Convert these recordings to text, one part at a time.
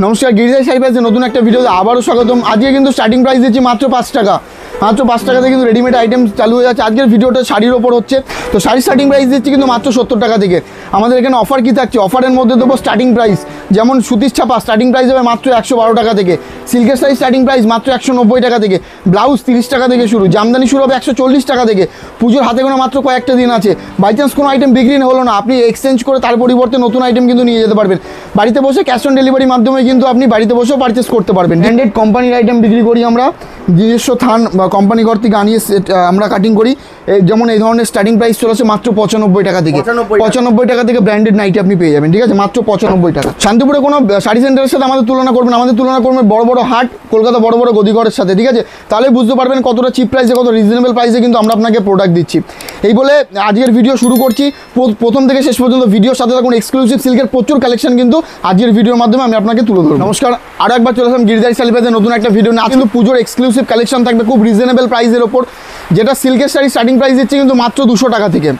নমস্কার, গিরিজাই শাড়ি প্রাইসে নতুন একটা ভিডিওতে আবারও স্বাগতম। আজকে কিন্তু স্টার্টিং প্রাইস দিচ্ছি মাত্র 5 টাকা। মাত্র 5 টাকাতে কিন্তু রেডিমেড আইটেম চালু হয়ে যাচ্ছে। আজকের ভিডিওটা শাড়ির ওপর হচ্ছে, তো শাড়ির স্টার্টিং প্রাইস দিচ্ছি কিন্তু মাত্র 70 টাকা থেকে। আমাদের এখানে অফার কী থাকছে, অফারের মধ্যে দেবো স্টার্টিং প্রাইস, যেমন সুতির ছাপা স্টার্টিং প্রাইস হবে মাত্র 112 টাকা থেকে, সিল্কের শাড়ি স্টার্টিং প্রাইস মাত্র 190 টাকা থেকে, ব্লাউজ 30 টাকা থেকে শুরু, জামদানি শুরু হবে 140 টাকা থেকে। পুজোর হাতে গোনা মাত্র কয়েকটা দিন আছে, বাই চান্স কোনো আইটেম বিক্রি হলো না, আপনি এক্সচেঞ্জ করে তার পরিবর্তে নতুন আইটেম কিন্তু নিয়ে যেতে পারবেন। বাড়িতে বসে ক্যাশ অন ডেলিভারির মাধ্যমে কিন্তু আপনি বাড়িতে বসেও পারচেস করতে পারবেন। ব্র্যান্ডেড কোম্পানির আইটেম বিক্রি করি আমরা, নিজস্ব থান বা কোম্পানি ঘর থেকে আনিয়ে আমরা কাটিং করি। যেমন এই ধরনের স্টার্টিং প্রাইস চলেছে মাত্র 95 টাকা থেকে। 95 টাকা থেকে ব্র্যান্ডেড নাইটি আপনি পেয়ে যাবেন, ঠিক আছে, মাত্র 95 টাকা। শান্তিপুরে কোনো শাড়ি সেন্টারের সাথে আমাদের তুলনা করবেন, আমাদের তুলনা করবেন বড় বড় হাট, কলকাতা বড় বড় গদিঘরের সাথে, ঠিক আছে, তাহলে বুঝতে পারবেন কতটা চিপ প্রাইসে, কত রিজনেবল প্রাইসে কিন্তু আমরা আপনাকে প্রোডাক্ট দিচ্ছি। এই বলে আজকের ভিডিও শুরু করছি। প্রথম থেকে শেষ পর্যন্ত ভিডিওর সাথে থাকুন। এক্সক্লুসিভ সিল্কের প্রচুর কালেকশন কিন্তু আজকের ভিডিওর মাধ্যমে আমি আপনাকে তুলে ধরবো। নমস্কার, আরও একবার চলে আসলাম গিরিজাই শাড়ি প্রাইসে নতুন একটা ভিডিও নিয়ে। আজ কিন্তু পুজোর এক্সক্লুসিভ কালেকশন থাকবে খুব রিজনেবল প্রাইসের ওপর, যেটা সিল্কের শাড়ি স্টার্টিং প্রাইস দিচ্ছে কিন্তু মাত্র 200 টাকা থেকে,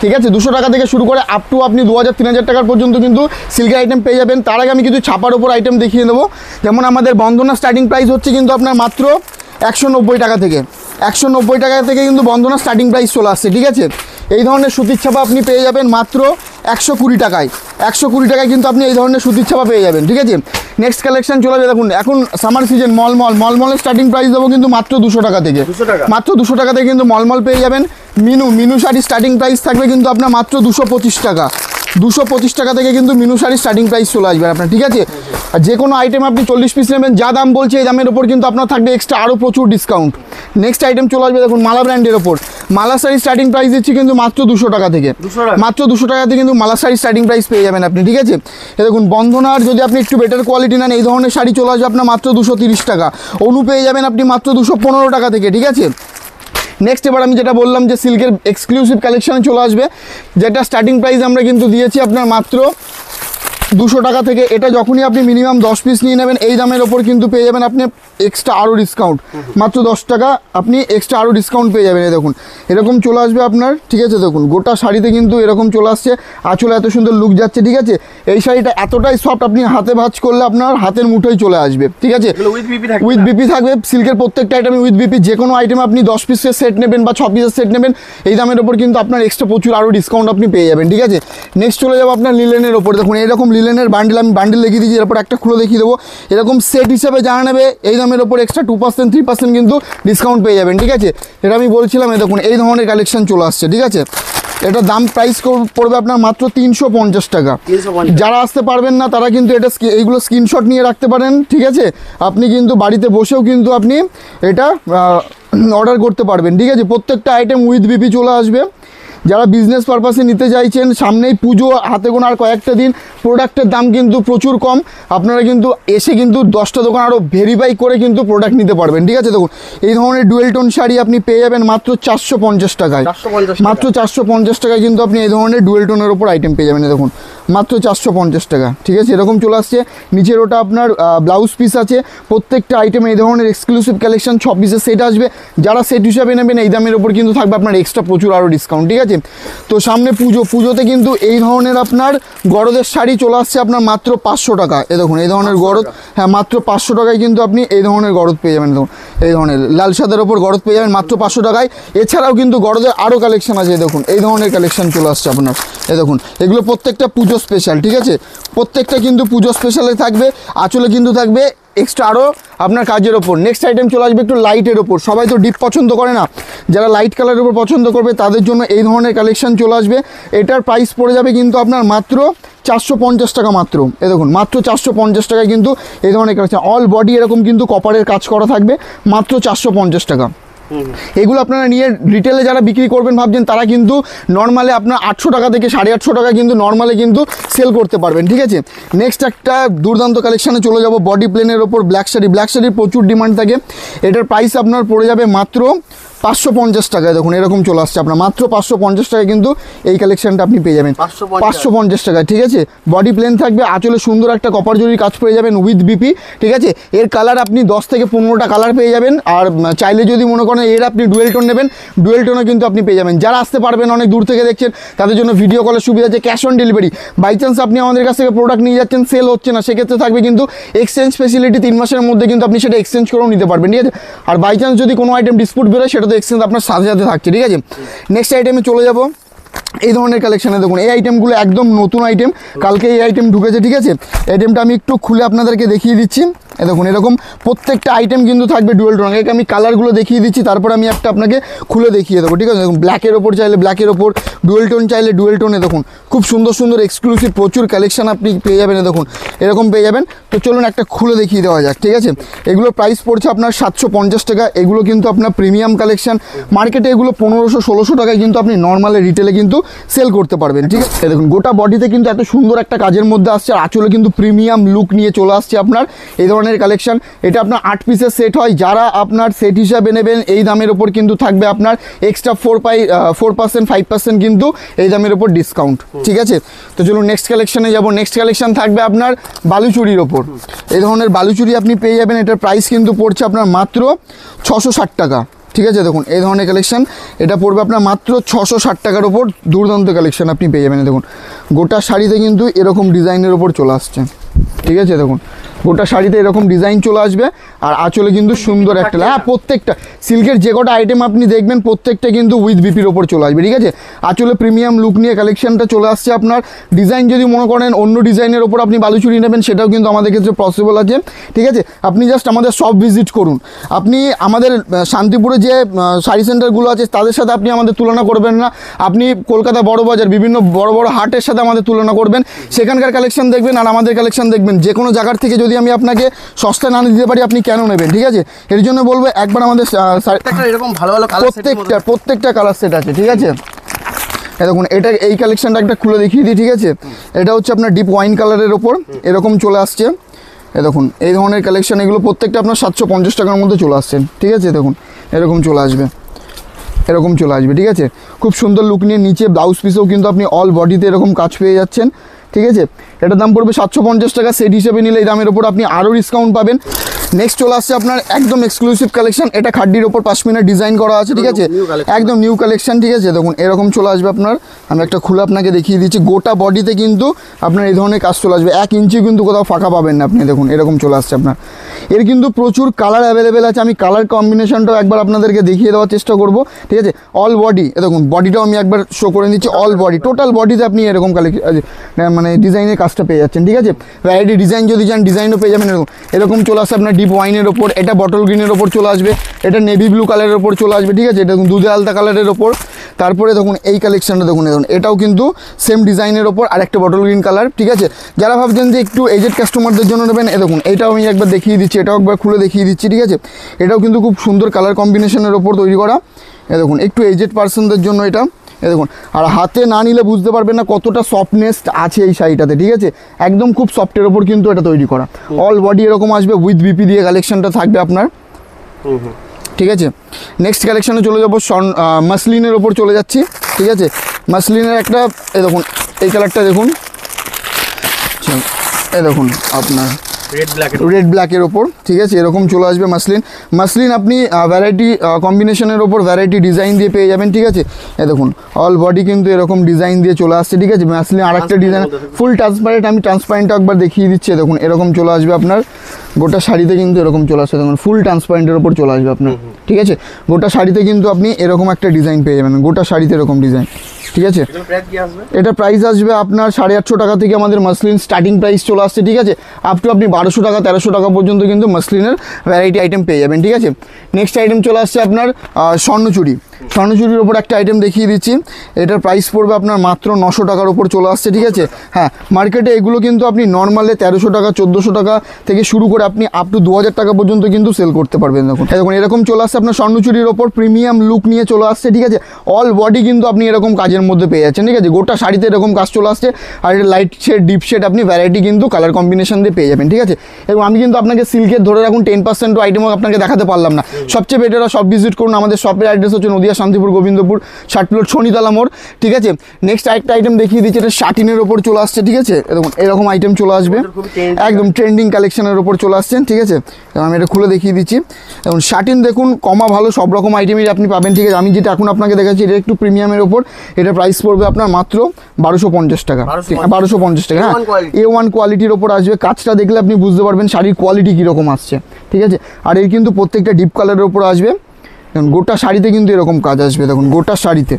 ঠিক আছে, 200 টাকা থেকে শুরু করে আপ টু আপনি 2000-3000 টাকার পর্যন্ত কিন্তু সিল্কের আইটেম পেয়ে যাবেন। তার আগে আমি কিছু ছাপার ওপর আইটেম দেখিয়ে দেবো। যেমন আমাদের বন্ধনা স্টার্টিং প্রাইস হচ্ছে কিন্তু আপনার মাত্র 190 টাকা থেকে। 190 টাকা থেকে কিন্তু বন্ধনা স্টার্টিং প্রাইস চলে আসছে, ঠিক আছে। এই ধরনের সুতির ছাপা আপনি পেয়ে যাবেন মাত্র 120 টাকায়। 120 টাকায় কিন্তু আপনি এই ধরনের সুতির ছাপা পেয়ে যাবেন, ঠিক আছে। নেক্সট কালেকশন চলে যাবে, দেখুন এখন সামার সিজন, মলমলের স্টার্টিং প্রাইস দেবো কিন্তু মাত্র 200 টাকা থেকে। মাত্র 200 টাকা থেকে কিন্তু মলমল পেয়ে যাবেন। মিনু শাড়ি স্টার্টিং প্রাইস থাকবে কিন্তু আপনার মাত্র 225 টাকা। 225 টাকা থেকে কিন্তু মিনু শাড়ির স্টার্টিং প্রাইস চলে আসবে আপনার, ঠিক আছে। আর যে কোনো আইটেম আপনি 40 পিস নেবেন, যা দাম বলছে এই দামের ওপর কিন্তু আপনার থাকবে এক্সট্রা আরও প্রচুর ডিসকাউন্ট। নেক্সট আইটেম চলে আসবে, দেখুন মালা ব্র্যান্ডের ওপর। মালা শাড়ির স্টার্টিং প্রাইস দিচ্ছি কিন্তু মাত্র 200 টাকা থেকে। মাত্র 200 টাকা থেকে কিন্তু মালা শাড়ির স্টার্টিং প্রাইস পেয়ে যাবেন আপনি, ঠিক আছে। দেখুন বন্ধনার যদি আপনি একটু বেটার কোয়ালিটি নেন, এই ধরনের শাড়ি চলে আসবে আপনার মাত্র 230 টাকা। অনু পেয়ে যাবেন আপনি মাত্র 215 টাকা থেকে, ঠিক আছে। নেক্সট এবার আমি যেটা বললাম যে সিল্কের এক্সক্লুসিভ কালেকশানে চলে আসবে, যেটা স্টার্টিং প্রাইস আমরা কিন্তু দিয়েছি আপনার মাত্র 200 টাকা থেকে। এটা যখনই আপনি মিনিমাম 10 পিস নিয়ে নেবেন, এই দামের ওপর কিন্তু পেয়ে যাবেন আপনি এক্সট্রা আরও ডিসকাউন্ট, মাত্র 10 টাকা আপনি এক্সট্রা আরও ডিসকাউন্ট পেয়ে যাবেন। এই দেখুন এরকম চলে আসবে আপনার, ঠিক আছে। দেখুন গোটা শাড়িতে কিন্তু এরকম চলে আসছে, আঁচলে এত সুন্দর লুক যাচ্ছে, ঠিক আছে। এই শাড়িটা এতটাই সফট, আপনি হাতে ভাঁজ করলে আপনার হাতের মুঠোয় চলে আসবে, ঠিক আছে। উইথ বিপি থাকবে সিল্কের প্রত্যেকটা আইটেমে উইথ বিপি। যে কোনো আইটেম আপনি 10 পিসের সেট নেবেন বা 6 পিসের সেট নেবেন, এই দামের ওপর কিন্তু আপনার এক্সট্রা প্রচুর আরও ডিসকাউন্ট আপনি পেয়ে যাবেন, ঠিক আছে। নেক্সট চলে যাবো আপনার লিলেনের ওপর। দেখুন এরকম লিলেনের বান্ডেল, আমি বান্ডেল দেখিয়ে দিচ্ছি, এরপর একটা খুলে দেখিয়ে দেবো। এরকম সেট হিসাবে জানা নেবে, এই দামের ওপর এক্সট্রা 2% 3% কিন্তু ডিসকাউন্ট পেয়ে যাবেন, ঠিক আছে। এটা আমি বলছিলাম, এই দেখুন এই ধরনের কালেকশন চলে আসছে, ঠিক আছে। এটা দাম প্রাইস পড়বে আপনার মাত্র 350 টাকা। যারা আসতে পারবেন না তারা কিন্তু এটা এইগুলো স্ক্রিনশট নিয়ে রাখতে পারেন, ঠিক আছে। আপনি কিন্তু বাড়িতে বসেও কিন্তু আপনি এটা অর্ডার করতে পারবেন, ঠিক আছে। প্রত্যেকটা আইটেম উইথ বিপি চলে আসবে। যারা বিজনেস পারপাসে নিতে চাইছেন, সামনেই পুজো, হাতে গোনা আর কয়েকটা দিন, প্রোডাক্টের দাম কিন্তু প্রচুর কম। আপনারা কিন্তু এসে কিন্তু 10টা দোকান আরও ভেরিফাই করে কিন্তু প্রোডাক্ট নিতে পারবেন, ঠিক আছে। দেখুন এই ধরনের ডুয়েল টোন শাড়ি আপনি পেয়ে যাবেন মাত্র 450 টাকায়। মাত্র 450 টাকায় কিন্তু আপনি এই ধরনের ডুয়েল টোনের ওপর আইটেম পেয়ে যাবেন। দেখুন মাত্র 450 টাকা, ঠিক আছে। এরকম চলে আসছে, নিচের ওটা আপনার ব্লাউজ পিস আছে। প্রত্যেকটা আইটেমে এই ধরনের এক্সক্লুসিভ কালেকশন 6 পিসের সেট আসবে। যারা সেট হিসাবে নেবেন এই দামের ওপর কিন্তু থাকবে আপনার এক্সট্রা প্রচুর আরও ডিসকাউন্ট, ঠিক আছে। তো সামনে পুজোতে কিন্তু এই ধরনের আপনার গরদের শাড়ি চলে আসছে আপনার মাত্র 500 টাকা। এ দেখুন এই ধরনের গরদ, হ্যাঁ মাত্র 500 টাকায় কিন্তু আপনি এই ধরনের গরদ পেয়ে যাবেন। দেখুন এই ধরনের লাল সাদার ওপর গরদ পেয়ে যাবেন মাত্র 500 টাকায়। এছাড়াও কিন্তু গরদের আরও কালেকশন আছে, দেখুন এই ধরনের কালেকশন চলে আসছে আপনার। এই দেখুন এগুলো প্রত্যেকটা পুজো স্পেশাল, ঠিক আছে। প্রত্যেকটা কিন্তু পুজো স্পেশালে থাকবে, আঁচলে কিন্তু থাকবে এক্সট্রা আরও আপনার কাজের ওপর। নেক্সট আইটেম চলে আসবে একটু লাইটের ওপর। সবাই তো ডিপ পছন্দ করে না, যারা লাইট কালারের ওপর পছন্দ করবে তাদের জন্য এই ধরনের কালেকশন চলে আসবে। এটার প্রাইস পড়ে যাবে কিন্তু আপনার মাত্র 450 টাকা মাত্র। এ দেখুন মাত্র 450 টাকায় কিন্তু এই ধরনের কালেকশন, অল বডি এরকম কিন্তু কপারের কাজ করা থাকবে, মাত্র 450 টাকা। এগুলো আপনারা নিয়ে রিটেলে যারা বিক্রি করবেন ভাবছেন, তারা কিন্তু নর্মালে আপনার 800 টাকা থেকে 850 টাকা কিন্তু নর্মালে কিন্তু সেল করতে পারবেন, ঠিক আছে। নেক্সট একটা দুর্দান্ত কালেকশানে চলে যাব, বডি প্লেনের ওপর ব্ল্যাক শাড়ি। ব্ল্যাক শাড়ির প্রচুর ডিমান্ড থাকে। এটার প্রাইস আপনার পড়ে যাবে মাত্র 550 টাকায় দেখুন এরকম চলে আসছে আপনার, মাত্র 550 টাকায় কিন্তু এই কালেকশনটা আপনি পেয়ে যাবেন 550 টাকায়। ঠিক আছে, বডি প্লেন থাকবে, আঁচলে সুন্দর একটা কপার জরির কাজ পেয়ে যাবেন উইথ বিপি। ঠিক আছে, এর কালার আপনি 10 থেকে 15টা কালার পেয়ে যাবেন। আর চাইলে যদি মনে করেন এর আপনি ডুয়েল টোন নেবেন, ডুয়েল টোনও কিন্তু আপনি পেয়ে যাবেন। যারা আসতে পারবেন অনেক দূর থেকে দেখছেন তাদের জন্য ভিডিও কলের সুবিধা আছে, cash on delivery. By chance আপনি আমাদের কাছ থেকে প্রোডাক্ট নিয়ে যাচ্ছেন, সেল হচ্ছে না, সেক্ষেত্রে থাকবে কিন্তু এক্সচেঞ্জ ফেসিলিটি, 3 মাসের মধ্যে কিন্তু আপনি সেটা এক্সচেঞ্জ করেও নিতে পারবেন। ঠিক আছে, আর বাই চান্স যদি কোনো আইটেম ডিসপুট বেরোয় সেটা তো এক্সচেঞ্জ আপনার সাথে সাথে থাকছে। ঠিক আছে, নেক্সট আইটেমে চলে যাব। এই ধরনের কালেকশানে দেখুন এই আইটেমগুলো একদম নতুন আইটেম, কালকে এই আইটেম ঢুকেছে। ঠিক আছে, আইটেমটা আমি একটু খুলে আপনাদেরকে দেখিয়ে দিচ্ছি। দেখুন এরকম প্রত্যেকটা আইটেম কিন্তু থাকবে ডুয়েল টোন। আগে আমি কালারগুলো দেখিয়ে দিচ্ছি, তারপর আমি একটা আপনাকে খুলে দেখিয়ে দেবো। ঠিক আছে, দেখুন ব্ল্যাকের ওপর চাইলে ব্ল্যাকের ওপর, ডুয়েল টোন চাইলে ডুয়েল টোনে দেখুন খুব সুন্দর সুন্দর এক্সক্লুসিভ প্রচুর কালেকশান আপনি পেয়ে যাবেন। দেখুন এরকম পেয়ে যাবেন। তো চলুন একটা খুলে দেখিয়ে দেওয়া যাক। ঠিক আছে, এগুলো প্রাইস পড়ছে আপনার 750 টাকা। এগুলো কিন্তু আপনার প্রিমিয়াম কালেকশান, মার্কেটে এগুলো 1500-1600 টাকায় কিন্তু আপনি নর্মালে রিটেলে কিন্তু সেল করতে পারবেন। ঠিক আছে, দেখুন গোটা বডিতে কিন্তু এত সুন্দর একটা কাজের মধ্যে আসছে, আর আঁচলে কিন্তু প্রিমিয়াম লুক নিয়ে চলে আসছে আপনার এই ধরনের কালেকশন। এটা আপনার 8 পিসের সেট হয়, যারা আপনার সেট হিসাবে নেবেন এই দামের ওপর কিন্তু থাকবে আপনার এক্সট্রা 4% 5% কিন্তু এই দামের ওপর ডিসকাউন্ট। ঠিক আছে, তো চলুন নেক্সট কালেকশনে যাব। নেক্সট কালেকশন থাকবে আপনার বালুচুরির ওপর। এই ধরনের বালুচুরি আপনি পেয়ে যাবেন, এটার প্রাইস কিন্তু পড়ছে আপনার মাত্র 660 টাকা। ঠিক আছে, দেখুন এই ধরনের কালেকশন এটা পড়বে আপনার মাত্র 660 টাকার ওপর। দুর্দান্ত কালেকশন আপনি পেয়ে যাবেন। দেখুন গোটা শাড়িতে কিন্তু এরকম ডিজাইনের ওপর চলে আসছে। ঠিক আছে, দেখুন গোটা শাড়িতে এরকম ডিজাইন চলে আসবে, আর আঁচলে কিন্তু সুন্দর একটা, হ্যাঁ প্রত্যেকটা সিল্কের যে কটা আইটেম আপনি দেখবেন প্রত্যেকটা কিন্তু উইথ বিপির ওপর চলে আসবে। ঠিক আছে, আঁচলে প্রিমিয়াম লুক নিয়ে কালেকশনটা চলে আসছে আপনার। ডিজাইন যদি মনে করেন অন্য ডিজাইনের ওপর আপনি বালুচুরি নেবেন, সেটাও কিন্তু আমাদের ক্ষেত্রে পসিবল আছে। ঠিক আছে, আপনি জাস্ট আমাদের শপ ভিজিট করুন। আপনি আমাদের শান্তিপুরে যে শাড়ি সেন্টারগুলো আছে তাদের সাথে আপনি আমাদের তুলনা করবেন না, আপনি কলকাতা বড় বাজার বিভিন্ন বড় বড় হাটের সাথে আমাদের তুলনা করবেন, সেখানকার কালেকশন দেখবেন আর আমাদের কালেকশন দেখবেন। যে কোনো জায়গার থেকে যদি আমি আপনাকে সস্তা না দিতে পারি আপনি কেন নেবেন? ঠিক আছে, এর জন্য বলবো একবার আমাদের এরকম ভালো ভালো প্রত্যেকটা কালার সেট আছে। ঠিক আছে, দেখুন এটা এই কালেকশনটা একটা খুলে দেখিয়ে দিই। ঠিক আছে, এটা হচ্ছে আপনার ডিপ ওয়াইন কালারের ওপর এরকম চলে আসছে। দেখুন এই ধরনের কালেকশন, এগুলো প্রত্যেকটা আপনার 750 টাকার মধ্যে চলে আসছে। ঠিক আছে, দেখুন এরকম চলে আসবে, এরকম চলে আসবে। ঠিক আছে, খুব সুন্দর লুক নিয়ে নিচে ব্লাউজ পিসেও কিন্তু আপনি অল বডিতে এরকম কাজ পেয়ে যাচ্ছেন। ঠিক আছে, এটার দাম পড়বে 750 টাকা। সেট হিসেবে নিলে এই দামের ওপর আপনি আরও ডিসকাউন্ট পাবেন। নেক্সট চলে আসছে আপনার একদম এক্সক্লুসিভ কালেকশন, এটা খাড্ডির ওপর পাশমিনা ডিজাইন করা আছে। ঠিক আছে, একদম নিউ কালেকশন। ঠিক আছে, দেখুন এরকম চলে আসবে আপনার। আমি একটা খুলে আপনাকে দেখিয়ে দিচ্ছি। গোটা বডিতে কিন্তু আপনার এই ধরনের কাজ চলে আসবে, 1 ইঞ্চি কিন্তু কোথাও ফাঁকা পাবেন না আপনি। দেখুন এরকম চলে আসছে আপনার। এর কিন্তু প্রচুর কালার অ্যাভেলেবেল আছে, আমি কালার কম্বিনেশনটাও একবার আপনাদেরকে দেখিয়ে দেওয়ার চেষ্টা করব। ঠিক আছে, অল বডি দেখুন, বডিটাও আমি একবার শো করে দিচ্ছি। অল বডি টোটাল বডিতে আপনি এরকম মানে ডিজাইনের কাজটা পেয়ে যাচ্ছেন। ঠিক আছে, ভ্যারাইটি ডিজাইন যদি চান ডিজাইনও পেয়ে যাবেন। এরকম চলে আসছে আপনার ডিপ ওয়াইনের ওপর, এটা বটল গ্রিনের ওপর চলে আসবে, এটা নেভি ব্লু কালারের ওপর চলে আসবে। ঠিক আছে, এটা দেখুন দুধে আলতা কালারের ওপর। তারপরে দেখুন এই কালেকশনটা দেখুন, এটাও কিন্তু সেম ডিজাইনের ওপর আর একটা বটল গ্রিন কালার। ঠিক আছে, যারা ভাবছেন যে একটু এজেড কাস্টমারদের জন্য নেবেন, দেখুন এটাও আমি একবার দেখিয়ে দিচ্ছি, এটাও একবার খুলে দেখিয়ে দিচ্ছি। ঠিক আছে, এটাও কিন্তু খুব সুন্দর কালার কম্বিনেশনের ওপর তৈরি করা। দেখুন একটু এজেড পার্সনদের জন্য এটা। দেখুন, আর হাতে না নিলে বুঝতে পারবেন না কতটা সফটনেস আছে এই শাড়িটাতে। ঠিক আছে, একদম খুব সফটের ওপর কিন্তু এটা তৈরি করা। অল বডি এরকম আসবে, উইথ বিপি দিয়ে কালেকশনটা থাকবে আপনার। ঠিক আছে, নেক্সট কালেকশনে চলে যাবো মাসলিনের ওপর চলে যাচ্ছি। ঠিক আছে, মাসলিনের একটা দেখুন এই কালারটা দেখুন, দেখুন আপনার রেড ব্ল্যাকের ওপর। ঠিক আছে, এরকম চলে আসবে মাসলিন আপনি ভ্যারাইটি কম্বিনেশনের ওপর ভ্যারাইটি ডিজাইন দিয়ে পেয়ে যাবেন। ঠিক আছে, দেখুন অল বডি কিন্তু এরকম ডিজাইন দিয়ে চলে আসছে। ঠিক আছে, মাসলিন আর একটা ডিজাইন ফুল ট্রান্সপারেন্ট, আমি ট্রান্সপারেন্টটা একবার দেখিয়ে দিচ্ছি। দেখুন এরকম চলে আসবে আপনার গোটা শাড়িতে কিন্তু এরকম চলে আসছে। দেখুন ফুল ট্রান্সপারেন্টের ওপর চলে আসবে আপনার। ঠিক আছে, গোটা শাড়িতে কিন্তু আপনি এরকম একটা ডিজাইন পেয়ে যাবেন, গোটা শাড়িতে এরকম ডিজাইন। ঠিক আছে, এটা প্রাইস আসবে আপনার 850 টাকা থেকে আমাদের মাসলিন স্টার্টিং প্রাইস চলে আসছে। ঠিক আছে, আপ টু আপনি 1200 টাকা 1300 টাকা পর্যন্ত কিন্তু মাসলিনের ভ্যারাইটি আইটেম পেয়ে যাবেন। ঠিক আছে, নেক্সট আইটেম চলে আসছে আপনার স্বর্ণচুরি। স্বর্ণচুরির ওপর একটা আইটেম দেখিয়ে দিচ্ছি, এটার প্রাইস পড়বে আপনার মাত্র 900 টাকার ওপর চলে আসছে, ঠিক আছে। হ্যাঁ, মার্কেটে এগুলো কিন্তু আপনি নর্মালে 1300 টাকা 1400 টাকা থেকে শুরু করে আপনি আপ টু 2000 টাকা পর্যন্ত কিন্তু সেল করতে পারবেন। দেখুন এরকম চলে আসছে আপনার স্বর্ণচুরির ওপর প্রিমিয়াম লুক নিয়ে চলে আসছে, ঠিক আছে। অল বডি কিন্তু আপনি এরকম কাজের মধ্যে পেয়ে যাচ্ছেন, ঠিক আছে। গোটা শাড়িতে এরকম কাজ চলে আসছে, আর এটা লাইট শেড ডিপ শেড আপনি ভ্যারাইটি কিন্তু কালার কম্বিনেশন দিয়ে পেয়ে যাবেন, ঠিক আছে। এবং আমি কিন্তু আপনাকে সিল্কের ধরে রাখুন 10% আইটেমও আপনাকে দেখাতে পারলাম না। সবচেয়ে বেটার সব ভিজিট করুন, আমাদের শপের অ্যাড্রেস হচ্ছে নদিয়া শান্তিপুর গোবিন্দপুর 60 প্লট শনিতলা মোড়, ঠিক আছে। নেক্সট আরেকটা আইটেম দেখিয়ে দিচ্ছি, এটা শাটিনের ওপর চলে আসছে, ঠিক আছে। দেখুন এরকম আইটেম চলে আসবে, একদম ট্রেন্ডিং কালেকশনের ওপর চলে আসছেন, ঠিক আছে। আমি এটা খুলে দেখিয়ে দিচ্ছি। এবং শাটিন দেখুন কমা ভালো সব রকম আইটেমই আপনি পাবেন, ঠিক আছে। আমি যেটা এখন আপনাকে দেখাচ্ছি এটা একটু প্রিমিয়ামের ওপর, এটা প্রাইস পড়বে আপনার মাত্র 1250 টাকা, 1250 টাকা। হ্যাঁ, A1 কোয়ালিটির ওপর আসবে, কাজটা দেখলে আপনি বুঝতে পারবেন শাড়ির কোয়ালিটি কীরকম আসছে, ঠিক আছে। আর এর কিন্তু প্রত্যেকটা ডিপ কালারের ওপর আসবে, দেখুন গোটা শাড়িতে কিন্তু এরকম কাজ আসবে, দেখুন গোটা শাড়িতে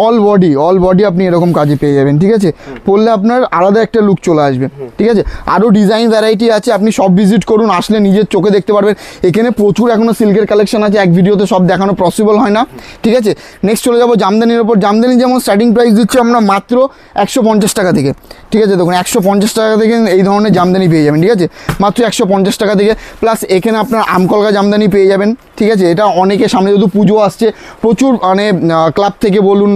অল বডি আপনি এরকম কাজে পেয়ে যাবেন, ঠিক আছে। পরলে আপনার আলাদা একটা লুক চলে আসবে, ঠিক আছে। আরও ডিজাইন ভ্যারাইটি আছে, আপনি সব ভিজিট করুন, আসলে নিজের চোখে দেখতে পারবেন। এখানে প্রচুর এখনও সিল্কের কালেকশন আছে, এক ভিডিওতে সব দেখানো পসিবল হয় না, ঠিক আছে। নেক্সট চলে যাবো জামদানির ওপর। জামদানি যেমন স্টার্টিং প্রাইস দিচ্ছে আমরা মাত্র 150 টাকা থেকে, ঠিক আছে। দেখুন 150 টাকা থেকে এই ধরনের জামদানি পেয়ে যাবেন, ঠিক আছে, মাত্র 150 টাকা থেকে। প্লাস এখানে আপনার আমকলকা জামদানি পেয়ে যাবেন, ঠিক আছে। এটা অনেকে সামনে যেহেতু পুজো আসছে, প্রচুর মানে ক্লাব থেকে বলুন,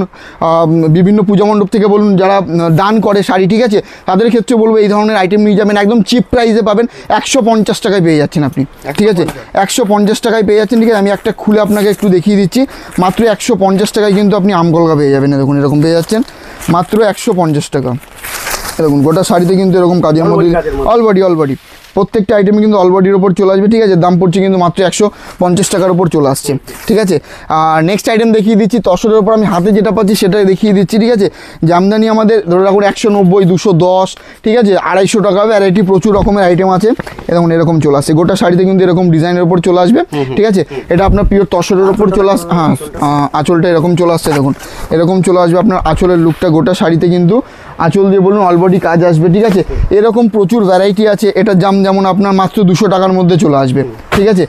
বিভিন্ন পূজা মণ্ডপ থেকে বলুন, যারা দান করে শাড়ি, ঠিক আছে, তাদের ক্ষেত্রে বলবো এই ধরনের আইটেম নিয়ে যাবেন, একদম চিপ প্রাইসে পাবেন। 150 টাকায় পেয়ে যাচ্ছেন আপনি, ঠিক আছে, 150 টাকায় পেয়ে যাচ্ছেন, ঠিক আছে। আমি একটা খুলে আপনাকে একটু দেখিয়ে দিচ্ছি, মাত্র 150 টাকায় কিন্তু আপনি আমকলকা পেয়ে যাবেন, দেখুন এরকম পেয়ে যাচ্ছেন মাত্র 150 টাকা। দেখুন গোটা শাড়িতে কিন্তু এরকম কাজের মধ্যে অল বডি প্রত্যেকটা আইটেমে কিন্তু অলবডির ওপর চলে আসবে, ঠিক আছে। দাম পড়ছে কিন্তু মাত্র 150 টাকার ওপর চলে আসছে, ঠিক আছে। আর নেক্সট আইটেম দেখিয়ে দিচ্ছি তসরের ওপর, আমি হাতে যেটা পাচ্ছি সেটাই দেখিয়ে দিচ্ছি, ঠিক আছে। জামদানি আমাদের ধরে রাখুন 190, 210, ঠিক আছে, 250 টাকা ভ্যারাইটি প্রচুর রকমের আইটেম আছে। দেখুন এরকম চলে আসছে, গোটা শাড়িতে কিন্তু এরকম ডিজাইনের ওপর চলে আসবে, ঠিক আছে। এটা আপনার পিওর তসরের ওপর চলে আসছে। হ্যাঁ, আঁচলটা এরকম চলে আসছে, দেখুন এরকম চলে আসবে আপনার আঁচলের লুকটা। গোটা শাড়িতে কিন্তু আঁচল দিয়ে বলুন অলবডি কাজ আসবে, ঠিক আছে। এরকম প্রচুর ভ্যারাইটি আছে, এটা যেমন আপনার মাত্র 200 টাকার মধ্যে চলে আসবে, ঠিক আছে।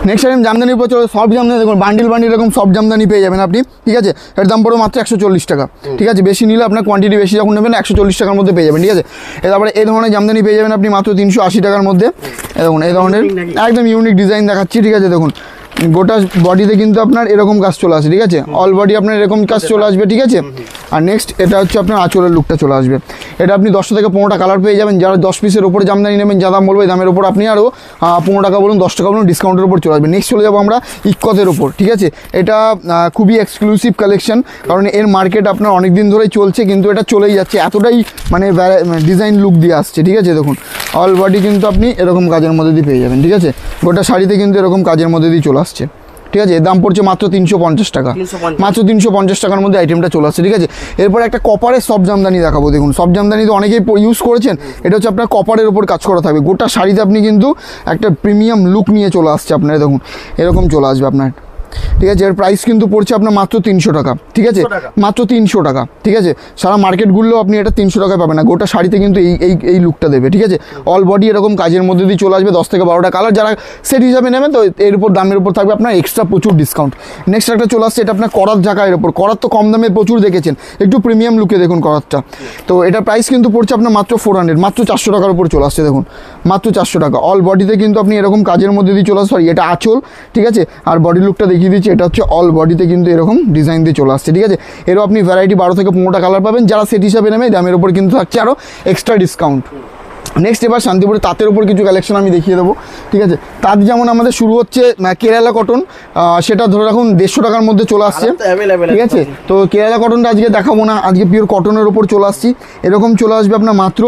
নেক্সট আইটেম জামদানির উপর চলে সফট জামদানি, দেখুন বান্ডিল এরকম সফট জামদানি পেয়ে যাবেন আপনি, ঠিক আছে। এর দাম পড়বে মাত্র 140 টাকা, ঠিক আছে। বেশি নিলে আপনার কোয়ান্টিটি বেশি যখন নেবেন 140 টাকার মধ্যে পেয়ে যাবেন, ঠিক আছে। তারপরে এই ধরনের জামদানি পেয়ে যাবেন আপনি মাত্র 380 টাকার মধ্যে। দেখুন এই ধরনের একদম ইউনিক ডিজাইন দেখাচ্ছি, ঠিক আছে। দেখুন গোটা বডিতে কিন্তু আপনার এরকম কাজ চলে আসে, ঠিক আছে। অল বডি আপনার এরকম কাজ চলে আসবে, ঠিক আছে। আর নেক্সট এটা হচ্ছে আপনার আঁচলের লুকটা চলে আসবে। এটা আপনি 10 থেকে 15টা কালার পেয়ে যাবেন। যারা 10 পিসের ওপরে জামদানি নেবেন, যা দাম বলবে দামের ওপর আপনি আরও 15 টাকা বলুন 10 টাকা বলুন ডিসকাউন্টের উপর চলে আসবে। নেক্সট চলে যাবো আমরা ইক্কতের ওপর, ঠিক আছে। এটা খুবই এক্সক্লুসিভ কালেকশন, কারণ এর মার্কেট আপনার অনেক দিন ধরেই চলছে, কিন্তু এটা চলেই যাচ্ছে, এতটাই মানে ডিজাইন লুক দিয়ে আসছে, ঠিক আছে। দেখুন অল বডি কিন্তু আপনি এরকম কাজের মধ্যে দিয়ে পেয়ে যাবেন, ঠিক আছে। গোটা শাড়িতে কিন্তু এরকম কাজের মধ্যে দিয়ে চলে আসছে, ঠিক আছে। এর দাম পড়ছে মাত্র 350 টাকা, মাত্র 350 টাকার মধ্যে আইটেমটা চলে আসছে, ঠিক আছে। এরপর একটা কপারের সফট জামদানি দেখাবো। দেখুন সফট জামদানি তো অনেকেই ইউজ করেছেন, এটা হচ্ছে আপনার কপারের ওপর কাজ করা থাকবে। গোটা শাড়িতে আপনি কিন্তু একটা প্রিমিয়াম লুক নিয়ে চলে আসছে আপনার, দেখুন এরকম চলে আসবে আপনার, ঠিক আছে। এর প্রাইস কিন্তু পড়ছে আপনার মাত্র 300 টাকা, ঠিক আছে, মাত্র 300 টাকা, ঠিক আছে। সারা মার্কেট ঘুরলেও আপনি এটা 300 টাকায় পাবেন না। গোটা শাড়িতে কিন্তু এই লুকটা দেবে, ঠিক আছে। অল বডি এরকম কাজের মধ্যে দিয়ে চলে আসবে। 10 থেকে 12টা কালার, যারা সেট হিসাবে নেবেন তো এর উপর দামের উপর থাকবে আপনার এক্সট্রা প্রচুর ডিসকাউন্ট। নেক্সট একটা চলে আসছে, এটা আপনার করাত ঝাঁকায়ের ওপর। করাত তো কম দামে প্রচুর দেখেছেন, একটু প্রিমিয়াম লুকে দেখুন করাতটা। তো এটার প্রাইস কিন্তু পড়ছে আপনার মাত্র 400, মাত্র 400 টাকার উপর চলে আসছে, দেখুন মাত্র 400 টাকা। অল বডিতে কিন্তু আপনি এরকম কাজের মধ্যে দিয়ে চলে আসছে, সরি এটা আঁচল, ঠিক আছে। আর বডি লুকটা দেখিয়ে দিচ্ছি, এটা হচ্ছে অল বডিতে কিন্তু এরকম ডিজাইন দিয়ে চলে আসছে, ঠিক আছে। এরও আপনি ভ্যারাইটি 12 থেকে 15টা কালার পাবেন। যারা সেট হিসাবে নেবে দামের উপর কিন্তু থাকছে আরও এক্সট্রা ডিসকাউন্ট। নেক্সট এবার শান্তিপুরে তাঁতের উপর কিছু কালেকশন আমি দেখিয়ে দেবো, ঠিক আছে। তাঁত যেমন আমাদের শুরু হচ্ছে কেরালা কটন, সেটা ধরে রাখুন 150 টাকার মধ্যে চলে আসছে, ঠিক আছে। তো কেরালা কটনটা আজকে দেখাবো না, আজকে পিওর কটনের উপর চলে আসছি। এরকম চলে আসবে আপনার মাত্র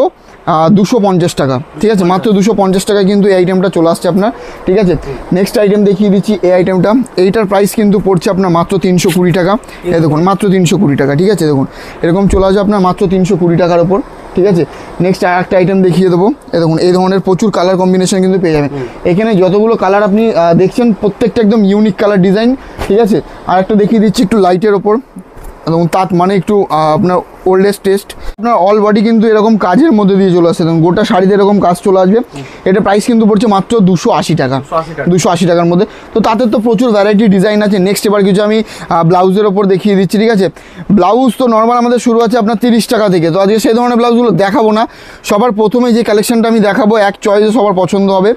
250 টাকা, ঠিক আছে, মাত্র 250 টাকায় কিন্তু এই আইটেমটা চলে আসছে আপনার, ঠিক আছে। নেক্সট আইটেম দেখিয়ে দিচ্ছি, এই আইটেমটা, এইটার প্রাইস কিন্তু পড়ছে আপনার মাত্র 320 টাকা। এই দেখুন মাত্র 320 টাকা, ঠিক আছে। দেখুন এরকম চলে আসবে আপনার মাত্র 320 টাকার ওপর, ঠিক আছে। নেক্সট আর একটা আইটেম দেখিয়ে দেবো। দেখুন এই ধরনের প্রচুর কালার কম্বিনেশন কিন্তু পেয়ে যাবেন। এখানে যতগুলো কালার আপনি দেখছেন প্রত্যেকটা একদম ইউনিক কালার ডিজাইন, ঠিক আছে। আর একটা দেখিয়ে দিচ্ছি একটু লাইটের ওপর, এবং তাঁত মানে একটু আপনার ওল্ডেস্ট টেস্ট। আপনার অল বডি কিন্তু এরকম কাজের মধ্যে দিয়ে চলে আসছে, গোটা শাড়িতে এরকম কাজ চলে আসবে। এটা প্রাইস কিন্তু পড়ছে মাত্র 280 টাকা, 280 টাকার মধ্যে। তো তাতে তো প্রচুর ভ্যারাইটি ডিজাইন আছে। নেক্সট এবার কিছু আমি ব্লাউজের ওপর দেখিয়ে দিচ্ছি, ঠিক আছে। ব্লাউজ তো নর্মাল আমাদের শুরু আছে আপনার 30 টাকা থেকে। তো আজকে সেই ধরনের ব্লাউজগুলো দেখাবো না, সবার প্রথমে যে কালেকশনটা আমি দেখাবো এক চয়েসে সবার পছন্দ হবে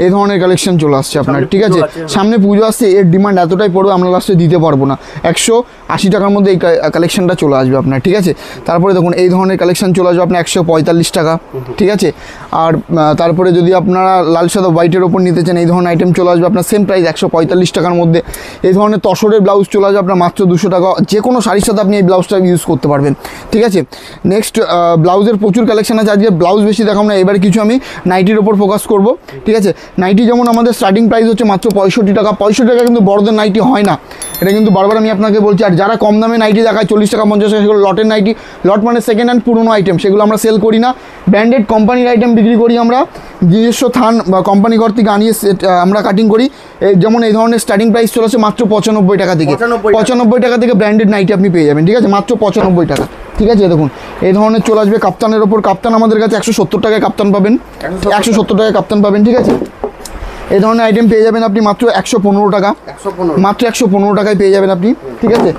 এই ধরনের কালেকশন চলে আসছে আপনার, ঠিক আছে। সামনে পুজো আসছে, এর ডিমান্ড এতটাই পড়বে আমরা লাস্টে দিতে পারবো না। 180 টাকার মধ্যে এই কালেকশনটা চলে আসবে আপনার, ঠিক আছে। তারপরে দেখুন এই ধরনের কালেকশন চলে আসবে আপনার 145 টাকা, ঠিক আছে। আর তারপরে যদি আপনারা লাল সাদা হোয়াইটের ওপর নিতে চান এই ধরনের আইটেম চলে আসবে আপনার সেম প্রাইস 145 টাকার মধ্যে। এই ধরনের তসরের ব্লাউজ চলে আসবে আপনার মাত্র 200 টাকা। যে কোনো শাড়ির সাথে আপনি এই ব্লাউজটা ইউজ করতে পারবেন, ঠিক আছে। নেক্সট ব্লাউজের প্রচুর কালেকশন আছে, আজকে ব্লাউজ বেশি দেখাবো না, এবার কিছু আমি নাইটির ওপর ফোকাস করব, ঠিক আছে। নাইটি যেমন আমাদের স্টার্টিং প্রাইস হচ্ছে মাত্র 65 টাকা। 65 টাকা কিন্তু বড়দের নাইটি হয় না, এটা কিন্তু বারবার আমি আপনাকে বলছি। আর যারা কম দামে নাইটি দেখায় 40 টাকা 50 টাকা, সেগুলো লটের নাইটি। লট মানে সেকেন্ড হ্যান্ড পুরোনো আইটেম, সেগুলো আমরা সেল করি না। ব্র্যান্ডেড কোম্পানির আইটেম বিক্রি করি আমরা, নিজস্ব থান বা কোম্পানি ঘর থেকে আনিয়ে আমরা কাটিং করি। যেমন এই ধরনের স্টার্টিং প্রাইস চলে আসে মাত্র 95 টাকা থেকে। 95 টাকা থেকে ব্র্যান্ডেড নাইটি আপনি পেয়ে যাবেন, ঠিক আছে, মাত্র 95 টাকা, ঠিক আছে। দেখুন এই ধরনের চলে আসবে কাপ্তানের ওপর। কাপ্তান আমাদের কাছে 170 টাকায় কাপ্তান পাবেন, 170 টাকায় কাপ্তান পাবেন, ঠিক আছে। এই ধরনের আইটেম পেয়ে যাবেন আপনি মাত্র 115 টাকা, মাত্র 115 টাকায় পেয়ে যাবেন আপনি, ঠিক আছে।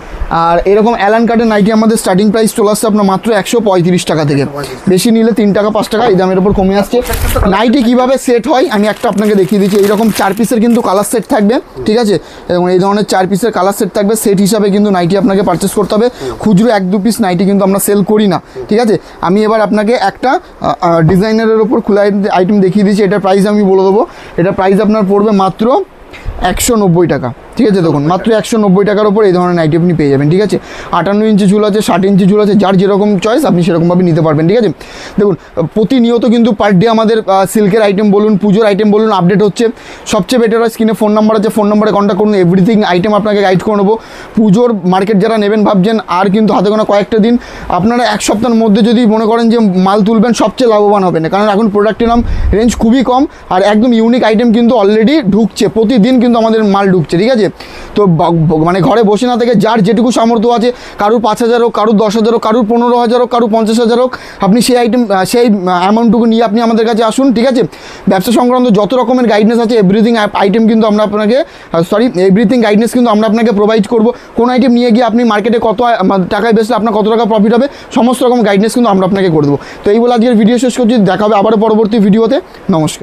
আর এরকম অ্যালান কাটের নাইটি আমাদের স্টার্টিং প্রাইস চলে আসছে আপনার মাত্র 135 টাকা থেকে। বেশি নিলে 3 টাকা 5 টাকা এই দামের ওপর কমে আসছে। নাইটি কীভাবে সেট হয় আমি একটা আপনাকে দেখিয়ে দিচ্ছি। এইরকম 4 পিসের কিন্তু কালার সেট থাকবে, ঠিক আছে। এবং এই ধরনের 4 পিসের কালার সেট থাকবে, সেট হিসাবে কিন্তু নাইটি আপনাকে পারচেস করতে হবে। খুচরো 1-2 পিস নাইটি কিন্তু আমরা সেল করি না, ঠিক আছে। আমি এবার আপনাকে একটা ডিজাইনারের ওপর খোলা আইটেম দেখিয়ে দিচ্ছি। এটার প্রাইস আমি বলে দেবো। এটার প্রাইস আপনার পড়বে মাত্র 190 টাকা, ঠিক আছে। দেখুন মাত্র 190 টাকার ওপর এই ধরনের নাইটি আপনি পেয়ে যাবেন, ঠিক আছে। 58 ইঞ্চি ঝুল আছে, 60 ইঞ্চি ঝুল আছে, যার যেরকম চয়েস আপনি সেরকমভাবে নিতে পারবেন, ঠিক আছে। দেখুন প্রতিনিয়ত কিন্তু পার ডে আমাদের সিল্কের আইটেম বলুন, পুজোর আইটেম বলুন, আপডেট হচ্ছে। সবচেয়ে বেটার হয় স্ক্রিনে ফোন নাম্বার আছে, ফোন নাম্বারে কন্ট্যাক্ট করুন। এভরিথিং আইটেম আপনাকে গাইড করে নেবো। পুজোর মার্কেট যারা নেবেন ভাবছেন, আর কিন্তু হাতে গোনা কয়েকটা দিন, আপনারা এক সপ্তাহের মধ্যে যদি মনে করেন যে মাল তুলবেন, সবচেয়ে লাভবান হবেন। কারণ এখন প্রোডাক্টের নাম রেঞ্জ খুবই কম, আর একদম ইউনিক আইটেম কিন্তু অলরেডি ঢুকছে, প্রতিদিন কিন্তু আমাদের মাল ঢুকছে, ঠিক আছে। তো মানে ঘরে বসে না থেকে যার যেটুকু সামর্থ্য আছে, কারুর 5,000 হোক, কারুর 10,000 হোক, কারুর 15,000 হোক, কারুর 50,000 হোক, আপনি সেই আইটেম সেই অ্যামাউন্টটুকু নিয়ে আপনি আমাদের কাছে আসুন, ঠিক আছে। ব্যবসা সংক্রান্ত যত রকমের গাইডনেস আছে এভরিথিং আইটেম কিন্তু আমরা আপনাকে এভরিথিং গাইডনেস কিন্তু আমরা আপনাকে প্রোভাইড করবো। কোন আইটেম নিয়ে গিয়ে আপনি মার্কেটে কত টাকায় বেচলে আপনার কত টাকা প্রফিট হবে, সমস্ত রকম গাইডনেস কিন্তু আমরা আপনাকে করে দেবো। তো এই বলে আজকের ভিডিও শেষ করছি, দেখা হবে আবারও পরবর্তী ভিডিওতে। নমস্কার।